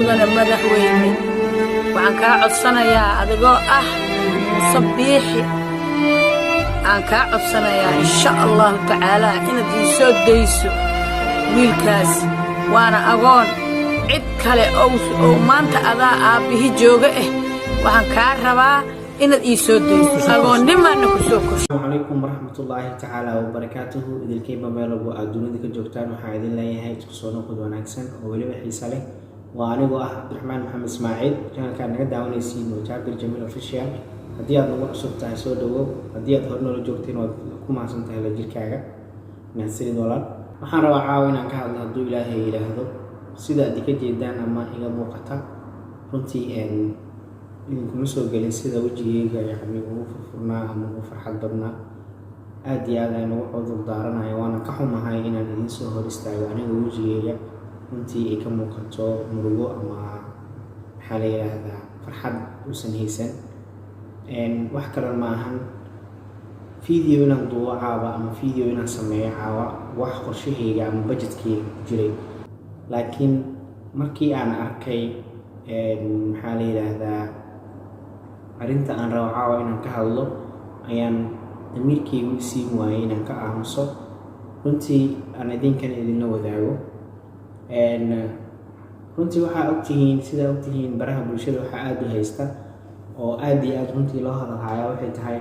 madaxweyne waxaan kaa codsanayaa adigoo ah sabiixi aan kaa codsanayaa insha allahu tacaalaa inaad ii soo dayso wiilkaas waana agoon cid kale oo maanta adaa aabbihi jooga waxaan kaa rabaa inaad ii soo dayso agoonnimaana ku soo korsho. Assalamu calaykum waraxmatullaahi tacaala wabarakaatuhu. idilkayba meel walbo aad dunida ka joogtaan waxaa idin leeyahay isku soo noqod wanaagsan oo weliba xiisa leh. waa anigoo ah Cabdiraxmaan Maxamed Ismaaciil channelka naga daawanaysiin waa Jaabir Jamil Official. haddii aad nagu cusub tahay soo dhawow, haddii aad hore noola joogteen waad ku mahadsan tahay la jirkaaga mahadsanid walaal. waxaan rabaa caawa inaan ka hadlo hadduu ilaahay yidhaahdo sida aad ka jeedaan ama iga muuqata runtii idinkuma soo gelin sida wejigayga yacni ugu furfurnaa ama ugu farxad badnaa. aad iyo aad ayaan ugu cudur daaranayo waana ka xumahay inaan idin soo hor istaago aniga wejigayga runtii ay ka muuqato murugo ama maxaa la yidhaahdaa farxad uusan haysan. wax kale ma ahan video inaan duubo caawa ama video inaan sameeyo caawa wax qorshahayga ama budgetkayga ku jiray, laakiin markii aan arkay maxaa la yidhaahdaa arrinta aan rabo caawa inaan ka hadlo ayaan damiirkaygu isiin waayay inaan ka aamuso runtii aan idinkan idinla wadaago. runtii waxaa ogtihiin sidaa ogtihiin baraha bulshada waxaa aad u haysta oo aad iyo aad runtii loo hadalhayaa waxay tahay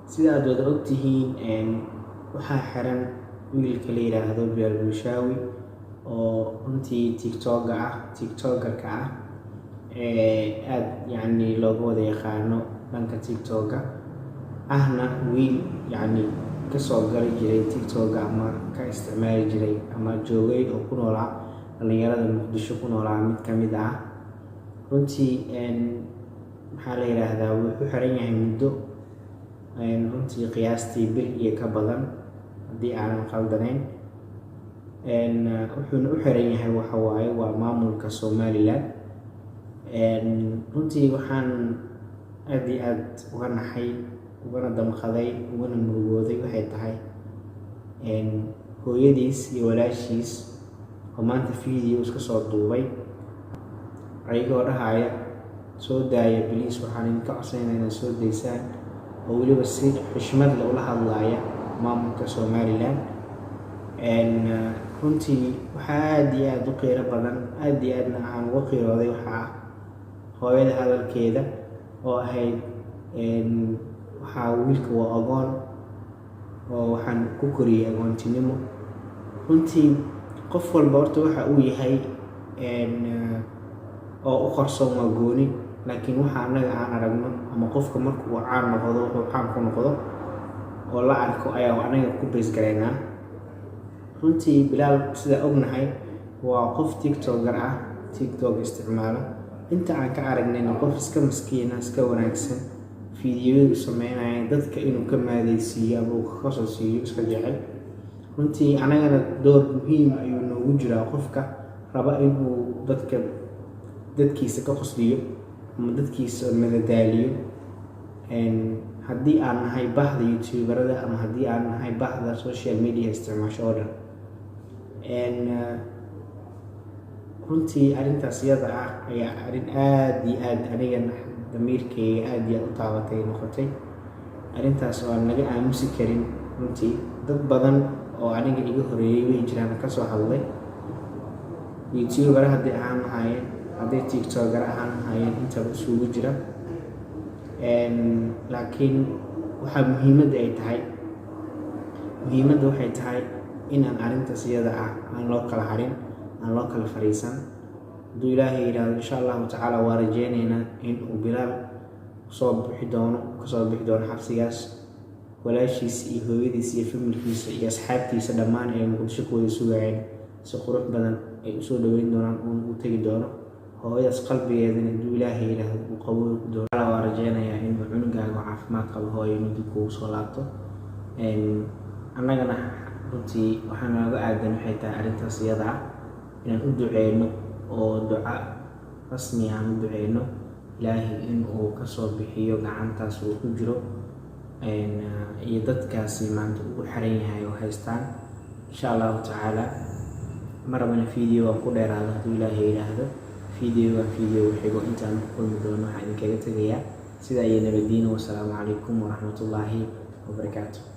sida aad wada ogtihiin waxaa xiran wiilka la yidhaahdo Bilaal Bulshaawi oo runtii tiktokerka ah aad yacni looga wada yaqaano dhanka tiktoka ahna wiil yacni kasoo gali jiray tiktoka ama ka isticmaali jiray ama joogay oo ku noolaa dhalinyarada Muqdisho ku noolaa mid ka mid ah. runtii maxaa la yidhaahdaa wuxuu xiran yahay muddo runtii qiyaastii bil iyo ka badan haddii aanan qaldanayn. wuxuuna u xiran yahay waxa waaye waa maamulka Somaliland. runtii waxaan aad iyo aad uga naxay, ugana damqaday, ugana murugooday waxay tahay hooyadiis iyo walaashiis oo maanta video iska soo duubay ayagoo dhahaya soo daaya biliis, waxaan idinka codsanaynaa inaad soo daysaan, oo weliba si xushmad leh ula hadlaaya maamulka Somaliland. runtii waxaa aad iyo aad u qiiro badan, aad iyo aadna aan uga qiirooday waxaa hooyada hadalkeeda oo ahayd waxaa wiilka waa agoon oo waxaan ku koriyay agoontinimo. runtii qof walba horta waxa uu yahay oo u qarsoon waa gooni, laakiin waxa annaga aan aragno ama qofka markuu caan noqdo wuxuu caan ku noqdo oo la arko ayaa anaga ku beesgaraynaa. runtii Bilaal sida ognahay waa qof tiktoker ah, tiktok isticmaala. inta aan ka aragnayna qof iska maskiina, iska wanaagsan, fiidiyoyadu sameynaya dadka inuu ka maadaysiiyo ama uu ka qosol siiyo iska jecel. runtii anagana door muhiim ayuu noogu jiraa qofka raba inuu dadkiisa ka qosliyo ama dadkiisa madadaaliyo. haddii aan nahay bahda youtuberada ama haddii aan nahay bahda social media isticmaasho oo dhan. runtii arrintaas iyada ah ayaa arrin aad iyo aad anigan damiirkayga aad iyo aad u taabatay noqotay. arrintaas oo aan naga aamusi karin. runtii dad badan oo aniga iga horeeyay way jiraan ka soo hadlay, youtuber haddii ahaan lahaayeen, hadday tiktoker ahaan lahaayeen, intaba isugu jira. laakiin waxaa muhiimadda waxay tahay inaan arrintaas iyada ah aan loo kala harin, aan loo kala fariisan. hadduu ilaahay yidhaahdo insha allahu tacaala waa rajeynaynaa in uu Bilaal kasoo bixi doono xabsigaas. walaashiis iyo hooyadiis iyo familkiisa iyo asxaabtiisa dhammaan ay Muqdisho ku wada sugayeen si qurux badan ay usoo dhaweyn doonaan uuna u tegi doono. hooyadaas qalbigeedana hadduu ilaahay yidhaahdo uu qaboobi doono. waa rajeynayaa inuu cunugaaga caafimaad qabo hooyo inuu dib kugu soo laabto. annagana runtii waxaa nooga aadan waxay tahay arrintaas iyada ah inaan u duceyno oo duca rasmi aan u duceyno ilaahay inuu kasoo bixiyo gacantaas uu ku jiro iyo dadkaasi maanta ugu xiran yahay oo haystaan. insha allahu tacaala ma rabana video aan ku dheeraado hadduu ilaahay yidhaahdo. video xigo intaan ku kulmi doono waxaan idinkaga tegayaa sida ay nabadiina. Wassalaamu calaykum waraxmatullaahi wabarakaatuh.